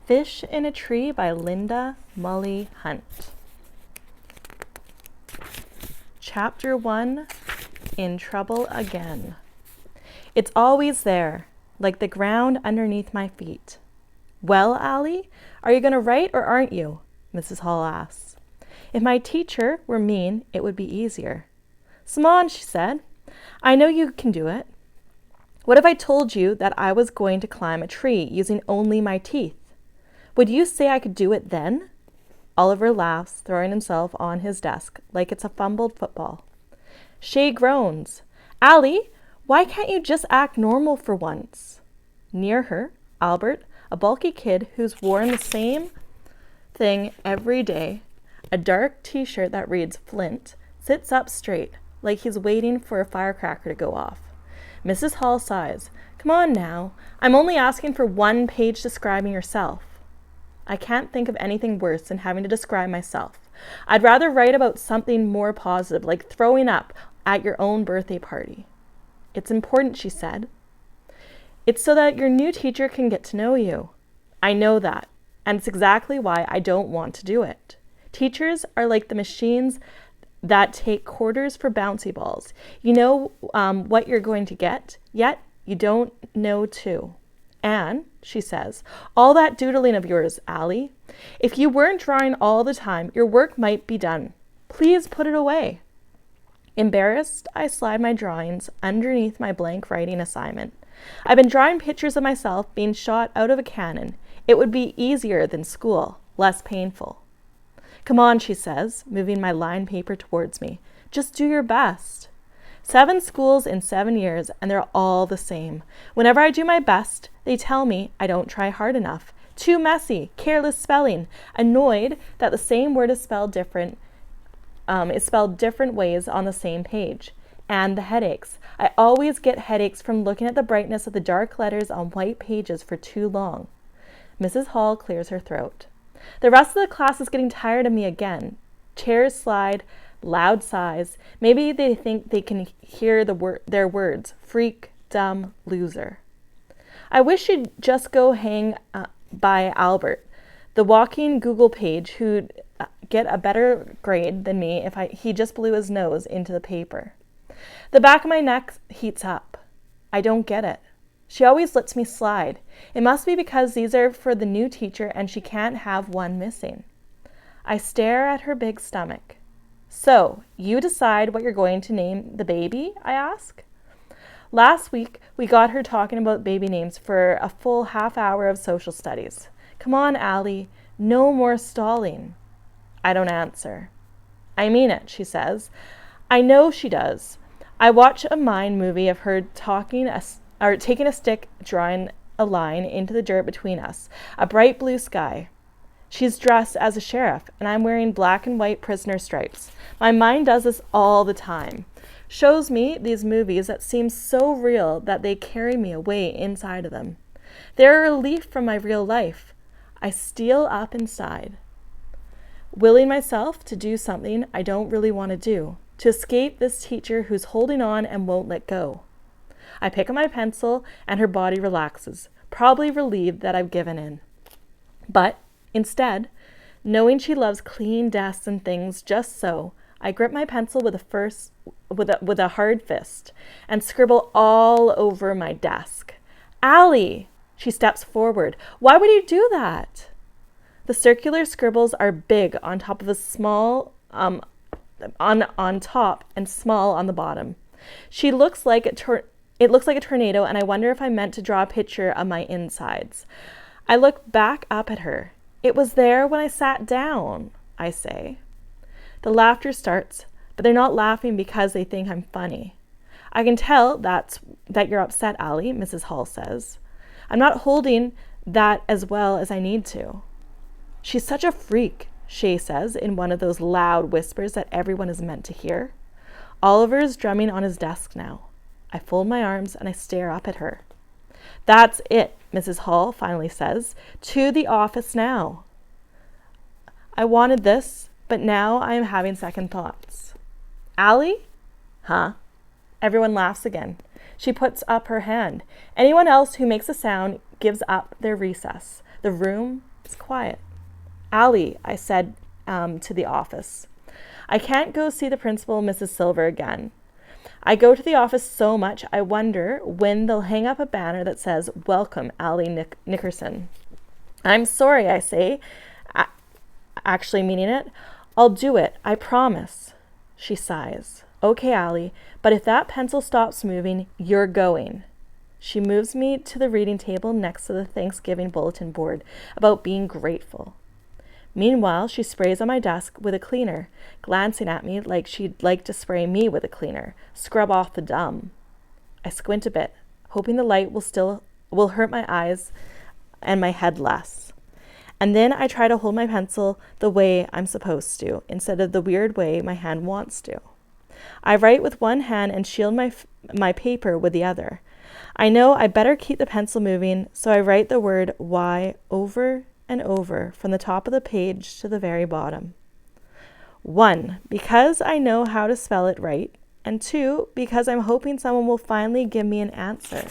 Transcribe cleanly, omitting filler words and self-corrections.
Fish in a Tree by Linda Mully Hunt. Chapter 1, In Trouble Again. It's always there, like the ground underneath my feet. Well, Allie, are you going to write or aren't you? Mrs. Hall asks. If my teacher were mean, it would be easier. S'mon, she said. I know you can do it. What if I told you that I was going to climb a tree using only my teeth? Would you say I could do it then? Oliver laughs, throwing himself on his desk like it's a fumbled football. Shay groans. Allie, why can't you just act normal for once? Near her, Albert, a bulky kid who's worn the same thing every day, a dark t-shirt that reads Flint, sits up straight, like he's waiting for a firecracker to go off. Mrs. Hall sighs. Come on now, I'm only asking for 1 page describing yourself. I can't think of anything worse than having to describe myself. I'd rather write about something more positive, like throwing up at your own birthday party. It's important, she said. It's so that your new teacher can get to know you. I know that, and it's exactly why I don't want to do it. Teachers are like the machines that take quarters for bouncy balls. You know what you're going to get, yet you don't know too. Anne, she says, all that doodling of yours, Allie. If you weren't drawing all the time, your work might be done. Please put it away. Embarrassed, I slide my drawings underneath my blank writing assignment. I've been drawing pictures of myself being shot out of a cannon. It would be easier than school, less painful. Come on, she says, moving my lined paper towards me. Just do your best. 7 schools in 7 years, and they're all the same. Whenever I do my best, they tell me I don't try hard enough. Too messy, careless spelling, annoyed that the same word is spelled different ways on the same page. And the headaches. I always get headaches from looking at the brightness of the dark letters on white pages for too long. Mrs. Hall clears her throat. The rest of the class is getting tired of me again. Chairs slide, loud sighs. Maybe they think they can hear their words. Freak, dumb, loser. I wish you'd just go hang by Albert, the walking Google page, who'd get a better grade than me if he just blew his nose into the paper. The back of my neck heats up. I don't get it. She always lets me slide. It must be because these are for the new teacher and she can't have one missing. I stare at her big stomach. So, you decide what you're going to name the baby? I ask. Last week, we got her talking about baby names for a full half hour of social studies. Come on, Allie, no more stalling. I don't answer. I mean it, she says. I know she does. I watch a mind movie of her taking a stick, drawing a line into the dirt between us, a bright blue sky. She's dressed as a sheriff, and I'm wearing black and white prisoner stripes. My mind does this all the time. Shows me these movies that seem so real that they carry me away inside of them. They're a relief from my real life. I steal up inside, willing myself to do something I don't really want to do, to escape this teacher who's holding on and won't let go. I pick up my pencil and her body relaxes, probably relieved that I've given in. But instead, knowing she loves clean desks and things just so, I grip my pencil with a hard fist and scribble all over my desk. Allie! She steps forward. Why would you do that? The circular scribbles are big on top of a small on top and small on the bottom. It looks like a tornado, and I wonder if I meant to draw a picture of my insides. I look back up at her. It was there when I sat down, I say. The laughter starts, but they're not laughing because they think I'm funny. I can tell that you're upset, Allie, Mrs. Hall says. I'm not holding that as well as I need to. She's such a freak, Shay says in one of those loud whispers that everyone is meant to hear. Oliver is drumming on his desk now. I fold my arms and I stare up at her. That's it, Mrs. Hall finally says. To the office now. I wanted this, but now I am having second thoughts. Allie? Huh? Everyone laughs again. She puts up her hand. Anyone else who makes a sound gives up their recess. The room It's quiet. Allie, I said to the office. I can't go see the principal, Mrs. Silver, again. I go to the office so much, I wonder when they'll hang up a banner that says, Welcome, Allie Nickerson. I'm sorry, I say, actually meaning it. I'll do it, I promise. She sighs. Okay, Allie, but if that pencil stops moving, you're going. She moves me to the reading table next to the Thanksgiving bulletin board about being grateful. Meanwhile, she sprays on my desk with a cleaner, glancing at me like she'd like to spray me with a cleaner, scrub off the dumb. I squint a bit, hoping the light will hurt my eyes and my head less. And then I try to hold my pencil the way I'm supposed to, instead of the weird way my hand wants to. I write with one hand and shield my paper with the other. I know I better keep the pencil moving, so I write the word why over and over from the top of the page to the very bottom. 1, because I know how to spell it right, and 2, because I'm hoping someone will finally give me an answer.